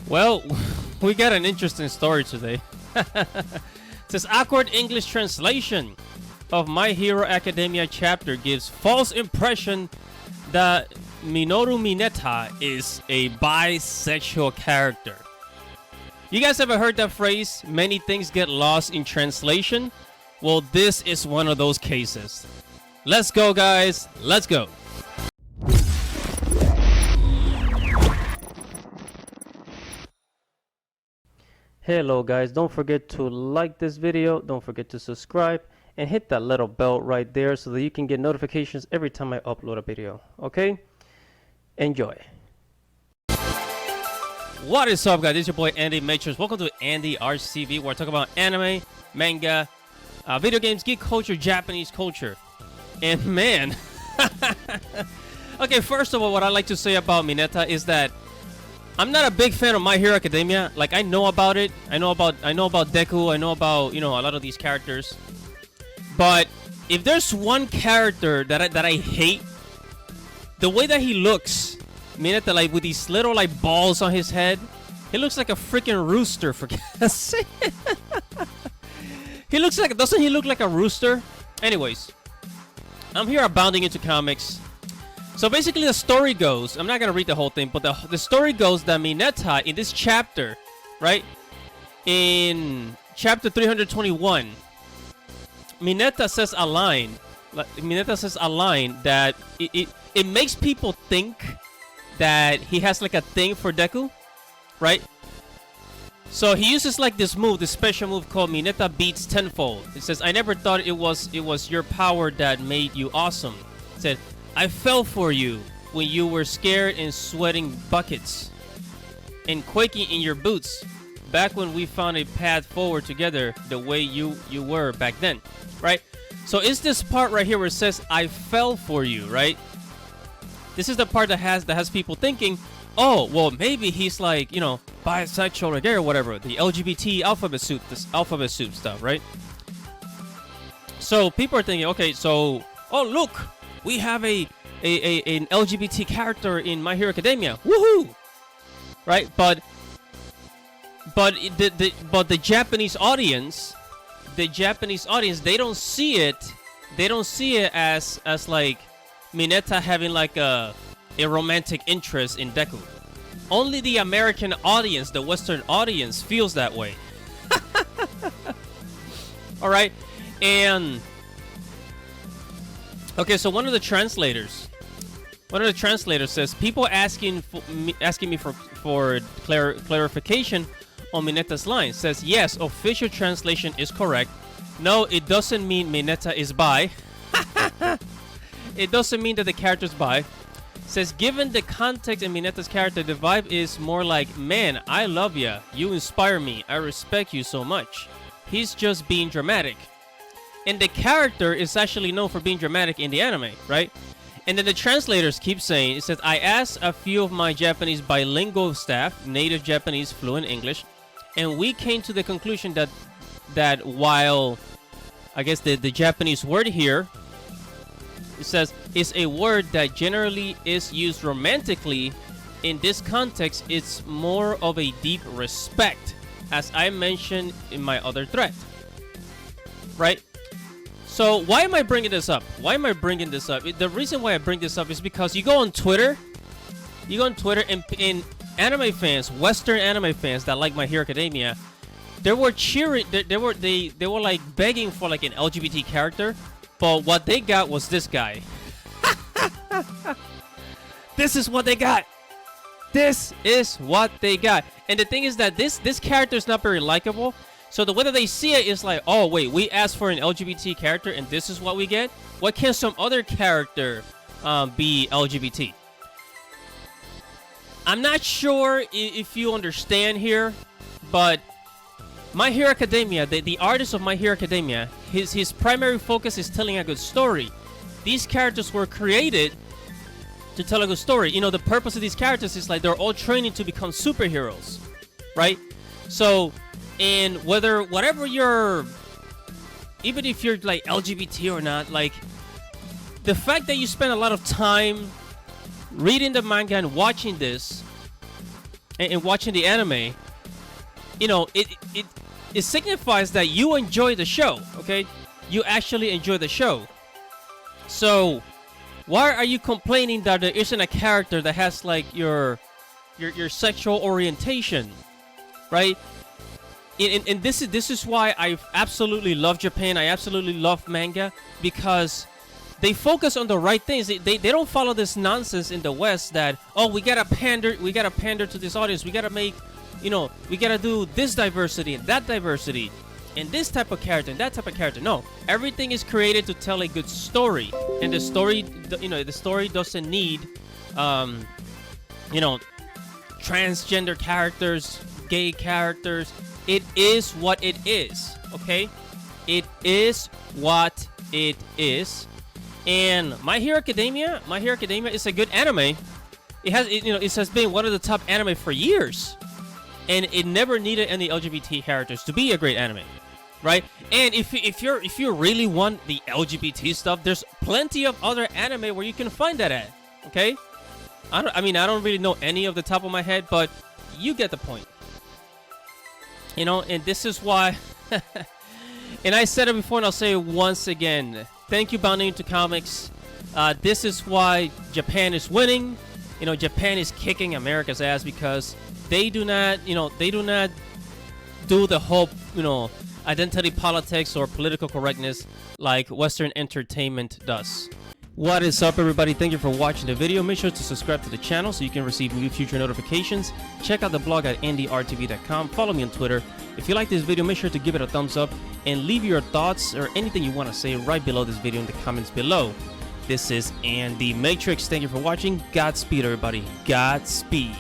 Well, we got an interesting story today. It says awkward English translation of My Hero Academia chapter gives false impression that Minoru Mineta is a bisexual character. You guys ever heard that phrase, many things get lost in translation? Well, this is one of those cases. Let's go, guys. Let's go. Hello guys, don't forget to like this video, don't forget to subscribe, and hit that little bell right there so that you can get notifications every time I upload a video, okay? Enjoy. What is up, guys? This is your boy Andy Matrix. Welcome to Andy RCV, where I talk about anime, manga, video games, geek culture, Japanese culture. And man, okay, first of all, what I like to say about Mineta is that I'm not a big fan of My Hero Academia. Like, I know about it. I know about Deku. I know about, you know, a lot of these characters. But if there's one character that I hate, the way that he looks, Mineta, like with these little like balls on his head, he looks like a freaking rooster, for God's sake. He looks like, doesn't he look like a rooster? Anyways, I'm here abounding into comics. So basically the story goes, I'm not going to read the whole thing, but the story goes that Mineta in this chapter, right, in chapter 321, Mineta says a line that it makes people think that he has like a thing for Deku, right? So he uses like this move, this special move called Mineta Beats Tenfold. It says, I never thought it was your power that made you awesome. It said, I fell for you when you were scared and sweating buckets and quaking in your boots back when we found a path forward together the way you were back then, right? So it's this part right here where it says I fell for you, right? This is the part that has people thinking, oh, well, maybe he's like, you know, bisexual or gay or whatever, the LGBT alphabet soup, this alphabet soup stuff, right? So people are thinking, okay, so, oh, look, we have an LGBT character in My Hero Academia. Woohoo! Right? But the Japanese audience, they don't see it. They don't see it as like Mineta having like a romantic interest in Deku. Only the American audience, the Western audience, feels that way. All right, and okay, so one of the translators says people asking me for clarification on Mineta's line. Says yes, official translation is correct. No, it doesn't mean Mineta is bi. It doesn't mean that the character's bi. Says given the context in Mineta's character, the vibe is more like, man, I love ya. You inspire me. I respect you so much. He's just being dramatic. And the character is actually known for being dramatic in the anime, right? And then the translators keep saying, it says, I asked a few of my Japanese bilingual staff, native Japanese, fluent English, and we came to the conclusion that while, I guess the Japanese word here, it says, is a word that generally is used romantically, in this context, it's more of a deep respect, as I mentioned in my other thread, right? So why am I bringing this up? The reason why I bring this up is because you go on Twitter and anime fans, Western anime fans that like My Hero Academia, they were cheering, they were like begging for like an LGBT character, but what they got was this guy. This is what they got. And the thing is that this character is not very likable. So the way that they see it is like, oh wait, we asked for an LGBT character and this is what we get? Why can't some other character be LGBT? I'm not sure if you understand here, but My Hero Academia, the artist of My Hero Academia, his primary focus is telling a good story. These characters were created to tell a good story. You know, the purpose of these characters is like they're all training to become superheroes, right? So, and whatever you're, even if you're like LGBT or not, like the fact that you spend a lot of time reading the manga and watching this and watching the anime, you know, it signifies that you enjoy the show. Okay, you actually enjoy the show. So why are you complaining that there isn't a character that has like your sexual orientation, right? And this is why I absolutely love Japan. I absolutely love manga, because they focus on the right things. They don't follow this nonsense in the West that, oh, we gotta pander to this audience. We gotta make, you know, we gotta do this diversity and that diversity, and this type of character and that type of character. No, everything is created to tell a good story, and the story, you know, the story doesn't need, you know, transgender characters, gay characters. It is what it is, okay? It is what it is. And My Hero Academia is a good anime. It has been one of the top anime for years, and it never needed any LGBT characters to be a great anime, right? And if you really want the LGBT stuff, there's plenty of other anime where you can find that at, okay? I don't really know any of the top of my head, but you get the point. You know, and this is why, and I said it before and I'll say it once again. Thank you, Bounding into Comics. This is why Japan is winning. You know, Japan is kicking America's ass because they do not do the whole, you know, identity politics or political correctness like Western entertainment does. What is up, everybody? Thank you for watching the video. Make sure to subscribe to the channel so you can receive new future notifications. Check out the blog at ndrtv.com. Follow me on Twitter. If you like this video, make sure to give it a thumbs up and leave your thoughts or anything you want to say right below this video in the comments below. This is Andy Matrix. Thank you for watching. Godspeed, everybody. Godspeed.